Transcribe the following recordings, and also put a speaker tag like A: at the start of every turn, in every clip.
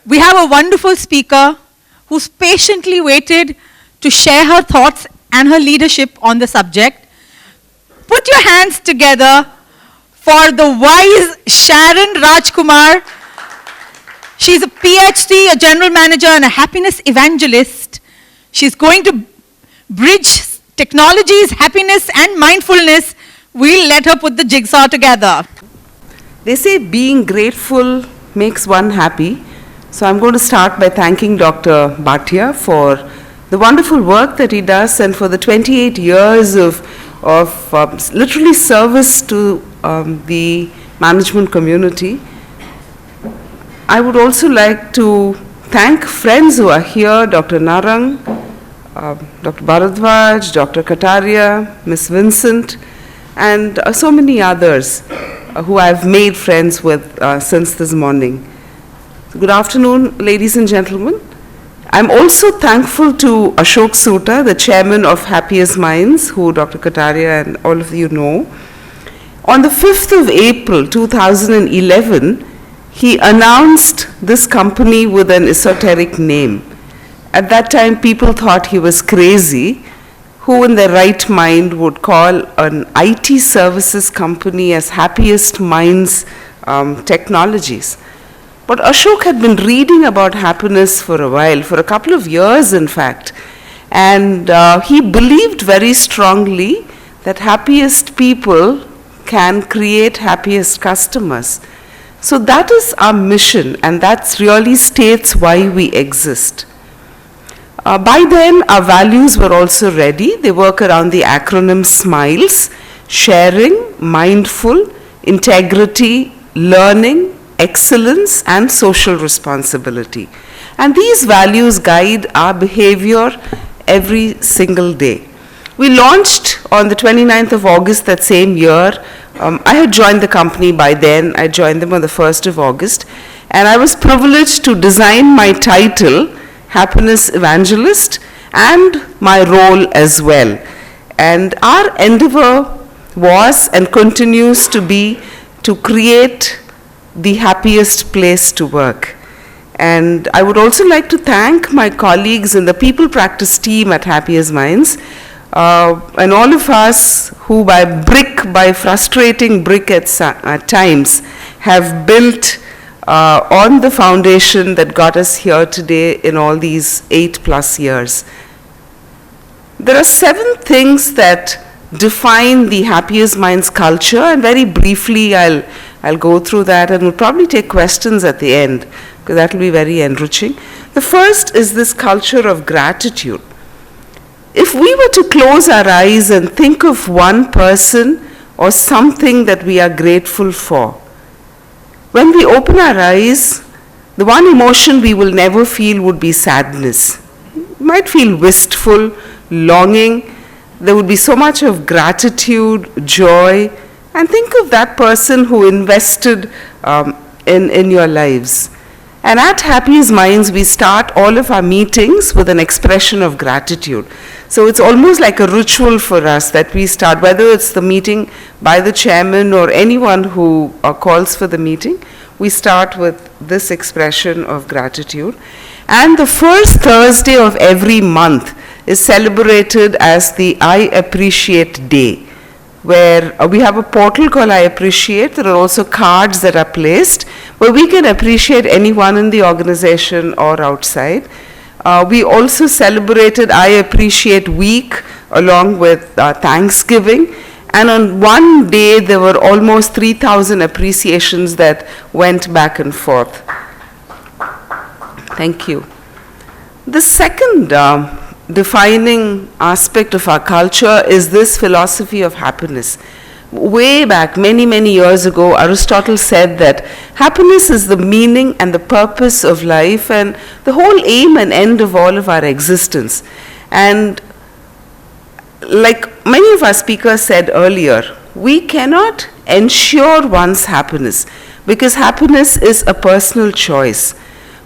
A: We have a wonderful speaker who's patiently waited to share her thoughts and her leadership on the subject. Put your hands together for the wise Sharon Rajkumar. She's a PhD, a general manager, and a happiness evangelist. She's going to bridge technologies, happiness, and mindfulness. We'll let her put the jigsaw together.
B: They say being grateful makes one happy. So I'm going to start by thanking Dr. Bhatia for the wonderful work that he does and for the 28 years of literally service to the management community. I would also like to thank friends who are here, Dr. Narang, Dr. Bharadwaj, Dr. Kataria, Ms. Vincent, and so many others who I've made friends with since this morning. Good afternoon, ladies and gentlemen. I'm also thankful to Ashok Soota, the chairman of Happiest Minds, who Dr. Kataria and all of you know. On the 5th of April 2011, he announced this company with an esoteric name. At that time, people thought he was crazy. Who in their right mind would call an IT services company as Happiest Minds Technologies? But Ashok had been reading about happiness for a while, for a couple of years in fact, and he believed very strongly that happiest people can create happiest customers. So that is our mission, and that really states why we exist. By then, our values were also ready. They work around the acronym SMILES: sharing, mindful, integrity, learning, excellence, and social responsibility. And these values guide our behavior every single day. We launched on the 29th of August that same year. I had joined the company by then. I joined them on the 1st of August. And I was privileged to design my title, Happiness Evangelist, and my role as well. And our endeavor was and continues to be to create the happiest place to work. And I would also like to thank my colleagues in the people practice team at Happiest Minds, and all of us who by frustrating brick at times, have built on the foundation that got us here today in all these 8+ years. There are 7 things that define the Happiest Minds culture, and very briefly I'll go through that, and we'll probably take questions at the end, because that will be very enriching. The first is this culture of gratitude. If we were to close our eyes and think of one person or something that we are grateful for, when we open our eyes, the one emotion we will never feel would be sadness. We might feel wistful, longing. There would be so much of gratitude, joy, and think of that person who invested in your lives. And at Happiest Minds, we start all of our meetings with an expression of gratitude. So it's almost like a ritual for us that we start, whether it's the meeting by the chairman or anyone who calls for the meeting, we start with this expression of gratitude. And the first Thursday of every month is celebrated as the I Appreciate Day, where we have a portal called I Appreciate. There are also cards that are placed where we can appreciate anyone in the organization or outside. We also celebrated I Appreciate Week along with Thanksgiving. And on one day, there were almost 3,000 appreciations that went back and forth. Thank you. The second defining aspect of our culture is this philosophy of happiness. Way back, many, many years ago, Aristotle said that happiness is the meaning and the purpose of life and the whole aim and end of all of our existence. And like many of our speakers said earlier, we cannot ensure one's happiness because happiness is a personal choice.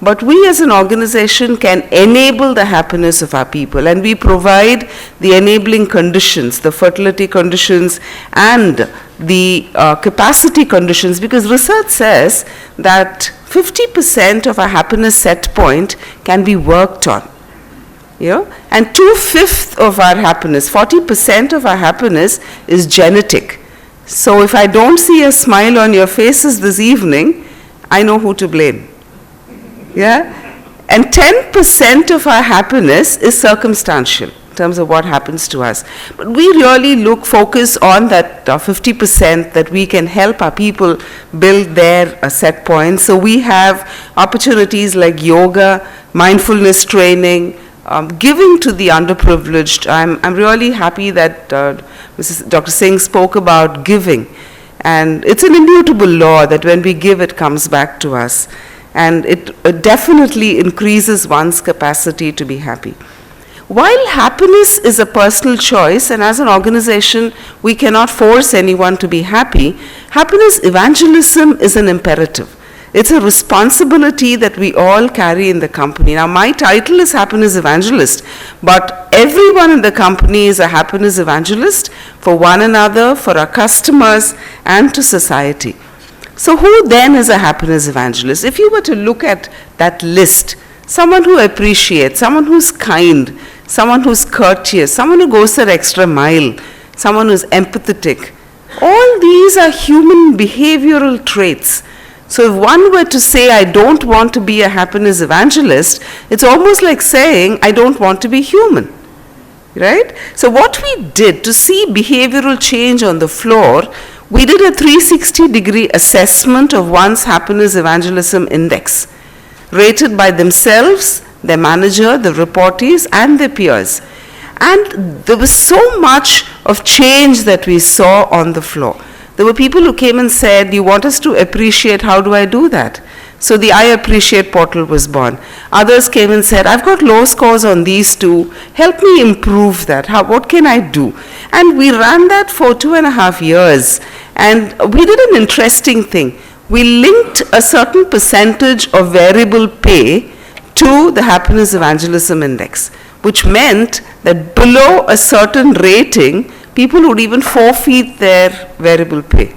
B: but we as an organization can enable the happiness of our people, and we provide the enabling conditions, the fertility conditions and the capacity conditions, because research says that 50% of our happiness set point can be worked on. And 2/5 of our happiness, 40% of our happiness is genetic. So if I don't see a smile on your faces this evening, I know who to blame. And 10% of our happiness is circumstantial in terms of what happens to us. But we really focus on that 50% that we can help our people build their set points. So we have opportunities like yoga, mindfulness training, giving to the underprivileged. I'm really happy that Dr. Singh spoke about giving. And it's an immutable law that when we give, it comes back to us. And it definitely increases one's capacity to be happy. While happiness is a personal choice, and as an organization, we cannot force anyone to be happy, happiness evangelism is an imperative. It's a responsibility that we all carry in the company. Now, my title is Happiness Evangelist, but everyone in the company is a happiness evangelist for one another, for our customers, and to society. So who then is a happiness evangelist? If you were to look at that list, someone who appreciates, someone who's kind, someone who's courteous, someone who goes that extra mile, someone who's empathetic, all these are human behavioral traits. So if one were to say, I don't want to be a happiness evangelist, it's almost like saying, I don't want to be human, right? So what we did to see behavioral change on the floor, we did a 360-degree assessment of one's happiness evangelism index, rated by themselves, their manager, the reportees, and their peers. And there was so much of change that we saw on the floor. There were people who came and said, you want us to appreciate, how do I do that? So the I Appreciate portal was born. Others came and said, I've got low scores on these two, help me improve that, what can I do? And we ran that for 2.5 years, and we did an interesting thing. We linked a certain percentage of variable pay to the Happiness Evangelism Index, which meant that below a certain rating, people would even forfeit their variable pay.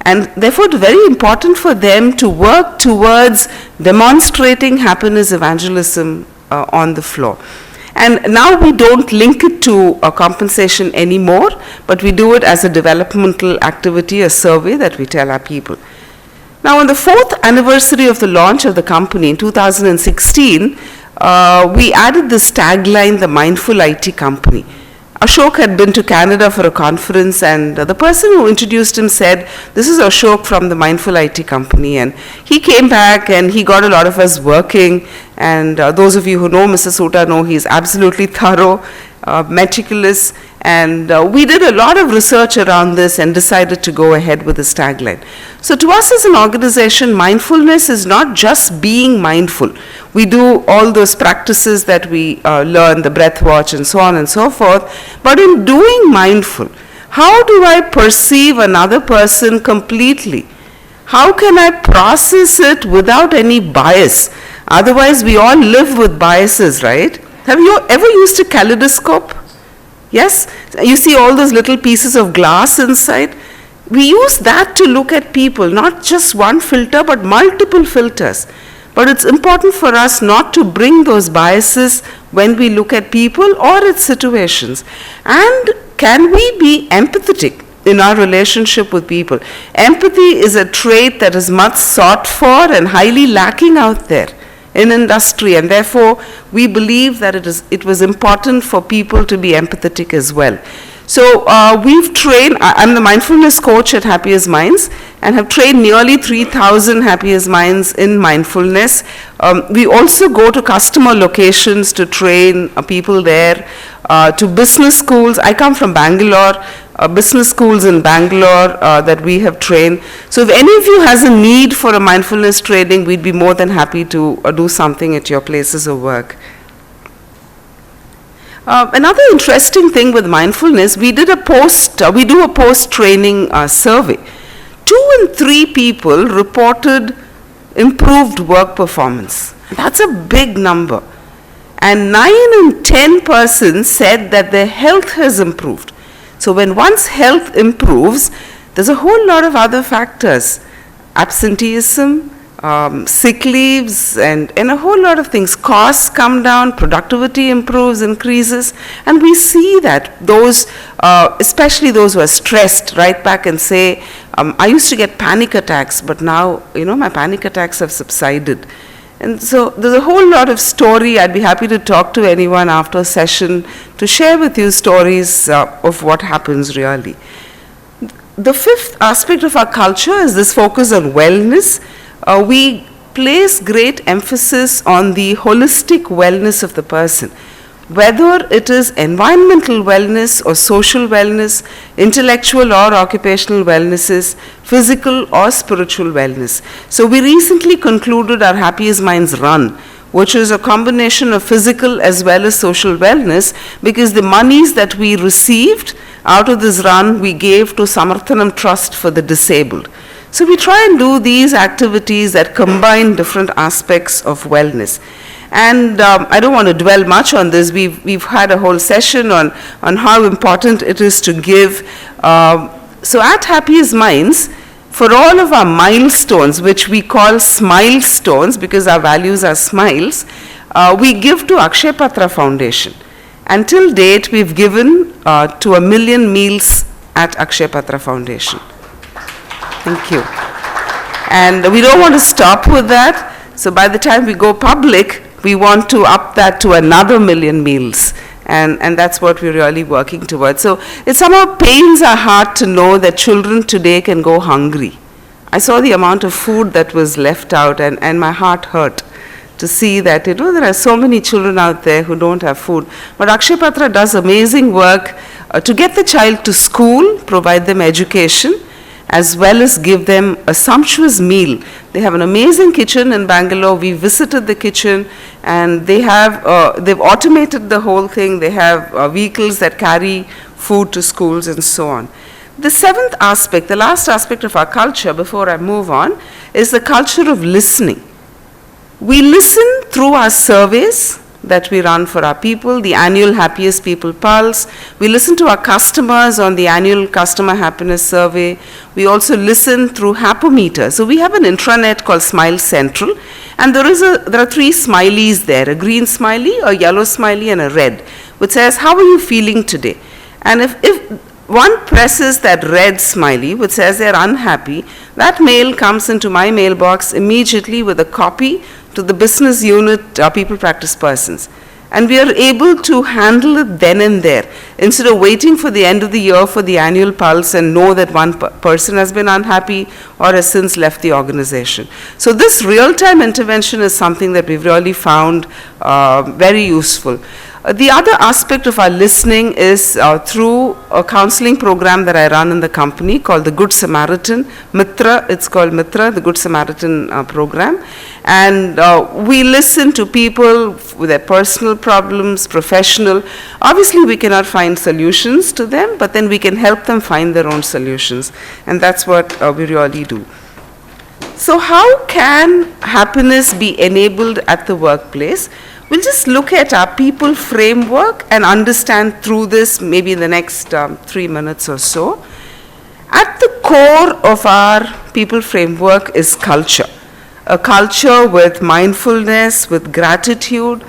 B: And therefore, it's very important for them to work towards demonstrating happiness evangelism on the floor. And now we don't link it to a compensation anymore, but we do it as a developmental activity, a survey that we tell our people. Now, on the 4th anniversary of the launch of the company in 2016, we added this tagline, the Mindful IT Company. Ashok had been to Canada for a conference, and the person who introduced him said, this is Ashok from the Mindful IT Company. And he came back and he got a lot of us working. And those of you who know Mr. Sota know he's absolutely thorough, meticulous. And we did a lot of research around this and decided to go ahead with this tagline. So to us as an organization, mindfulness is not just being mindful. We do all those practices that we learn, the breath watch and so on and so forth. But in doing mindful, how do I perceive another person completely? How can I process it without any bias? Otherwise, we all live with biases, right? Have you ever used a kaleidoscope? Yes? You see all those little pieces of glass inside? We use that to look at people, not just one filter, but multiple filters. But it's important for us not to bring those biases when we look at people or at situations. And can we be empathetic in our relationship with people? Empathy is a trait that is much sought for and highly lacking out there in industry, and therefore we believe that it was important for people to be empathetic as well. So we've trained, I'm the mindfulness coach at Happiest Minds, and have trained nearly 3,000 Happiest Minds in mindfulness. We also go to customer locations to train people there, to business schools. I come from Bangalore, business schools in Bangalore that we have trained. So if any of you has a need for a mindfulness training, we'd be more than happy to do something at your places of work. Another interesting thing with mindfulness, we do a post-training survey. 2 in 3 people reported improved work performance. That's a big number. And 9 in 10 persons said that their health has improved. So when one's health improves, there's a whole lot of other factors. Absenteeism, sick leaves, and a whole lot of things. Costs come down, productivity improves, increases, and we see that those, especially those who are stressed, write back and say, I used to get panic attacks, but now, my panic attacks have subsided. And so there's a whole lot of story. I'd be happy to talk to anyone after a session to share with you stories of what happens really. The fifth aspect of our culture is this focus on wellness. We place great emphasis on the holistic wellness of the person, whether it is environmental wellness or social wellness, intellectual or occupational wellnesses, physical or spiritual wellness. So we recently concluded our Happiest Minds run, which is a combination of physical as well as social wellness, because the monies that we received out of this run we gave to Samarthanam Trust for the disabled. So we try and do these activities that combine different aspects of wellness. And I don't want to dwell much on this. We've had a whole session on how important it is to give. So at Happiest Minds, for all of our milestones, which we call smile stones because our values are smiles, we give to Akshay Patra Foundation. Until date, we've given to 1 million meals at Akshay Patra Foundation. Thank you. And we don't want to stop with that. So by the time we go public, we want to up that to another 1 million meals. And that's what we're really working towards. So it somehow pains our heart to know that children today can go hungry. I saw the amount of food that was left out, and my heart hurt to see that, there are so many children out there who don't have food. But Akshay Patra does amazing work to get the child to school, provide them education, as well as give them a sumptuous meal. They have an amazing kitchen in Bangalore. We visited the kitchen, and they've automated the whole thing. They have vehicles that carry food to schools and so on. The seventh aspect, the last aspect of our culture before I move on, is the culture of listening. We listen through our surveys that we run for our people, the annual Happiest People Pulse. We listen to our customers on the annual Customer Happiness Survey. We also listen through Happometer. So we have an intranet called Smile Central, and there are 3 smileys there, a green smiley, a yellow smiley, and a red, which says, how are you feeling today? And if one presses that red smiley, which says they're unhappy, that mail comes into my mailbox immediately with a copy to the business unit people practice persons. And we are able to handle it then and there, instead of waiting for the end of the year for the annual pulse and know that one person has been unhappy or has since left the organization. So this real-time intervention is something that we've really found very useful. The other aspect of our listening is through a counseling program that I run in the company called the Good Samaritan Mitra. It's called Mitra, the Good Samaritan program. And we listen to people with their personal problems, professional. Obviously, we cannot find solutions to them, but then we can help them find their own solutions. And that's what we really do. So how can happiness be enabled at the workplace? We'll just look at our people framework and understand through this maybe in the next 3 minutes or so. At the core of our people framework is culture. A culture with mindfulness, with gratitude,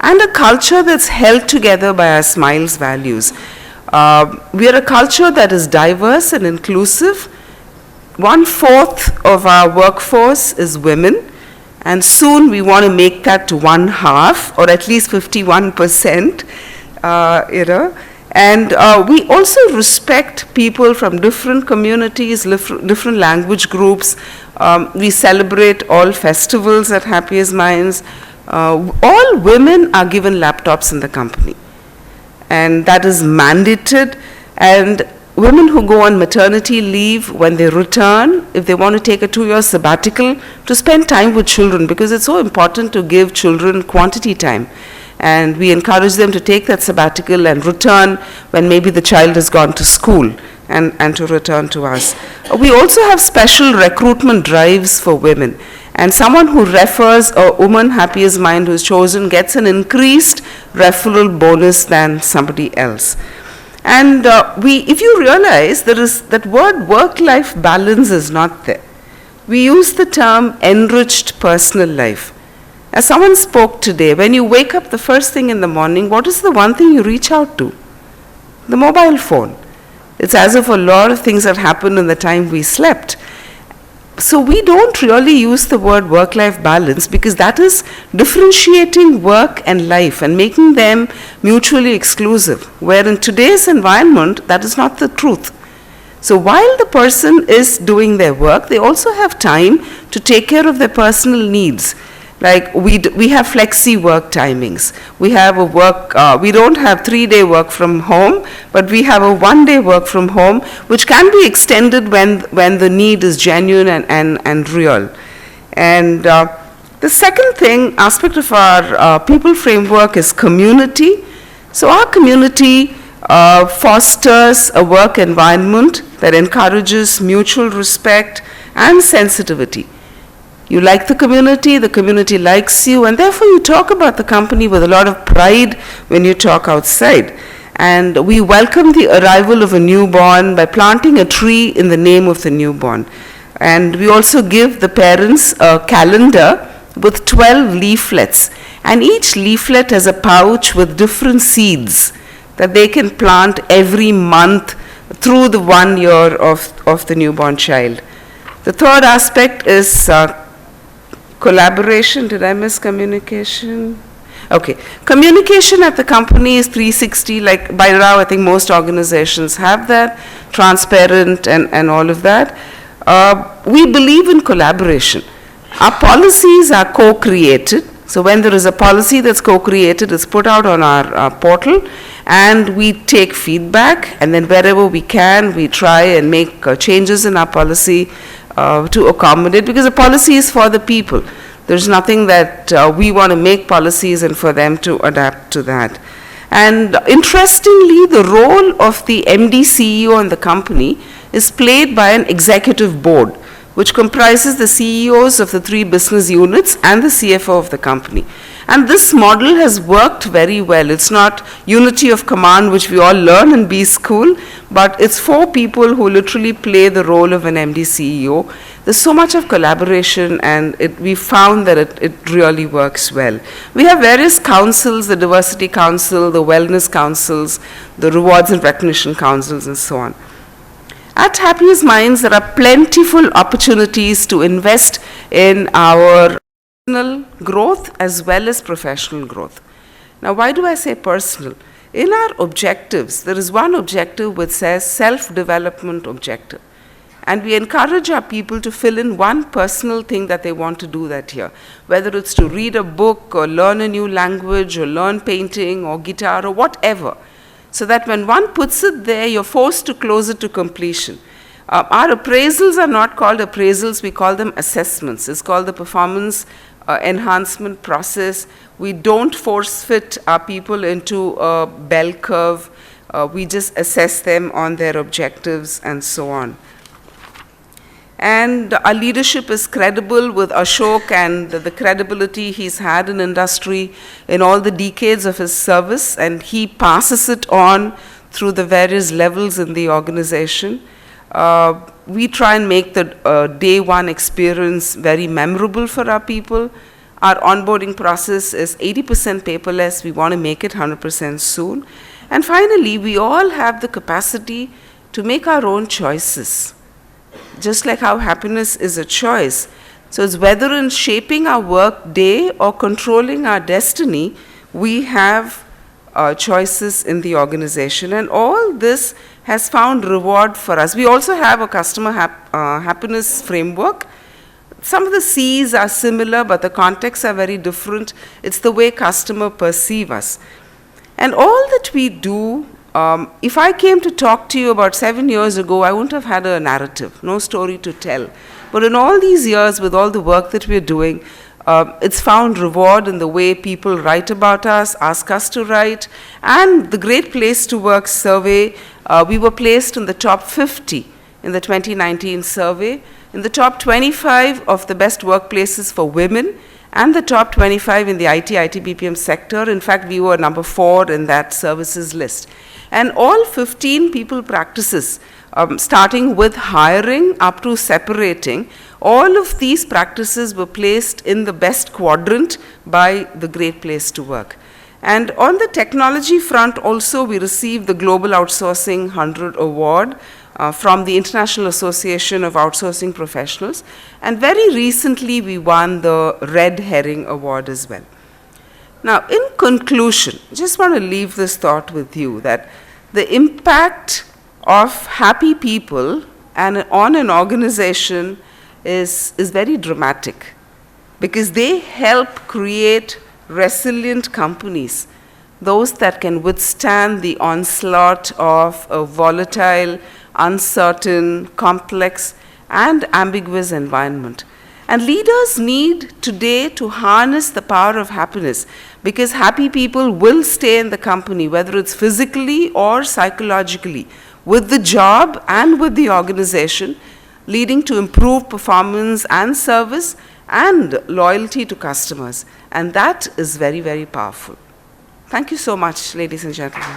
B: and a culture that's held together by our Smiles values. We are a culture that is diverse and inclusive. 1/4 of our workforce is women. And soon we want to make that to 1/2, or at least 51%, And we also respect people from different communities, different language groups. We celebrate all festivals at Happiest Minds. All women are given laptops in the company, and that is mandated. And women who go on maternity leave, when they return, if they want to take a 2-year sabbatical, to spend time with children, because it's so important to give children quantity time. And we encourage them to take that sabbatical and return when maybe the child has gone to school, and to return to us. We also have special recruitment drives for women. And someone who refers a woman happiest mind who's chosen gets an increased referral bonus than somebody else. And if you realize that word work-life balance is not there. We use the term enriched personal life. As someone spoke today, when you wake up the first thing in the morning, what is the one thing you reach out to? The mobile phone. It's as if a lot of things have happened in the time we slept. So we don't really use the word work-life balance because that is differentiating work and life and making them mutually exclusive, where in today's environment, that is not the truth. So while the person is doing their work, they also have time to take care of their personal needs. Like we have flexi work timings. We have we don't have 3-day work from home, but we have a 1-day work from home, which can be extended when the need is genuine and real. And the second aspect of our people framework is community. So our community fosters a work environment that encourages mutual respect and sensitivity. You like the community likes you, and therefore you talk about the company with a lot of pride when you talk outside. And we welcome the arrival of a newborn by planting a tree in the name of the newborn. And we also give the parents a calendar with 12 leaflets, and each leaflet has a pouch with different seeds that they can plant every month through the 1 year of the newborn child. The third aspect is collaboration. Did I miss communication? Okay. Communication at the company is 360, like by now I think most organizations have that, transparent and all of that. We believe in collaboration. Our policies are co-created. So when there is a policy that's co-created, it's put out on our portal, and we take feedback, and then wherever we can, we try and make changes in our policy to accommodate, because a policy is for the people. There's nothing that we want to make policies and for them to adapt to that. And interestingly, the role of the MD CEO in the company is played by an executive board, which comprises the CEOs of the 3 business units and the CFO of the company. And this model has worked very well. It's not unity of command, which we all learn in B school, but it's 4 people who literally play the role of an MD CEO. There's so much of collaboration, and we found that it really works well. We have various councils, the Diversity Council, the Wellness Councils, the Rewards and Recognition Councils, and so on. At Happiest Minds, there are plentiful opportunities to invest in our personal growth as well as professional growth. Now, why do I say personal? In our objectives, there is one objective which says self-development objective. And we encourage our people to fill in one personal thing that they want to do that year, whether it's to read a book or learn a new language or learn painting or guitar or whatever. So that when one puts it there, you're forced to close it to completion. Our appraisals are not called appraisals, we call them assessments. It's called the performance enhancement process. We don't force fit our people into a bell curve. We just assess them on their objectives and so on. And our leadership is credible with Ashok and the credibility he's had in industry in all the decades of his service, and he passes it on through the various levels in the organization. We try and make the day one experience very memorable for our people. Our onboarding process is 80% paperless. We want to make it 100% soon. And finally, we all have the capacity to make our own choices. Just like how happiness is a choice. So it's whether in shaping our work day or controlling our destiny, we have choices in the organization. And all this has found reward for us. We also have a customer happiness framework. Some of the C's are similar, but the contexts are very different. It's the way customer perceive us. And all that we do, if I came to talk to you about 7 years ago, I wouldn't have had a narrative, no story to tell. But in all these years, with all the work that we're doing, it's found reward in the way people write about us, ask us to write, and the Great Place to Work survey, we were placed in the top 50 in the 2019 survey. in the top 25 of the best workplaces for women and the top 25 in the IT BPM sector. In fact, we were number 4 in that services list. And all 15 people practices, starting with hiring up to separating, all of these practices were placed in the best quadrant by the Great Place to Work. And on the technology front also, we received the Global Outsourcing 100 Award from the International Association of Outsourcing Professionals. And very recently, we won the Red Herring Award as well. Now, in conclusion, I just want to leave this thought with you that the impact of happy people and on an organization is very dramatic, because they help create resilient companies, those that can withstand the onslaught of a volatile, uncertain, complex, and ambiguous environment. And leaders need today to harness the power of happiness, because happy people will stay in the company, whether it's physically or psychologically, with the job and with the organization, leading to improved performance and service and loyalty to customers. And that is very, very powerful. Thank you so much, ladies and gentlemen.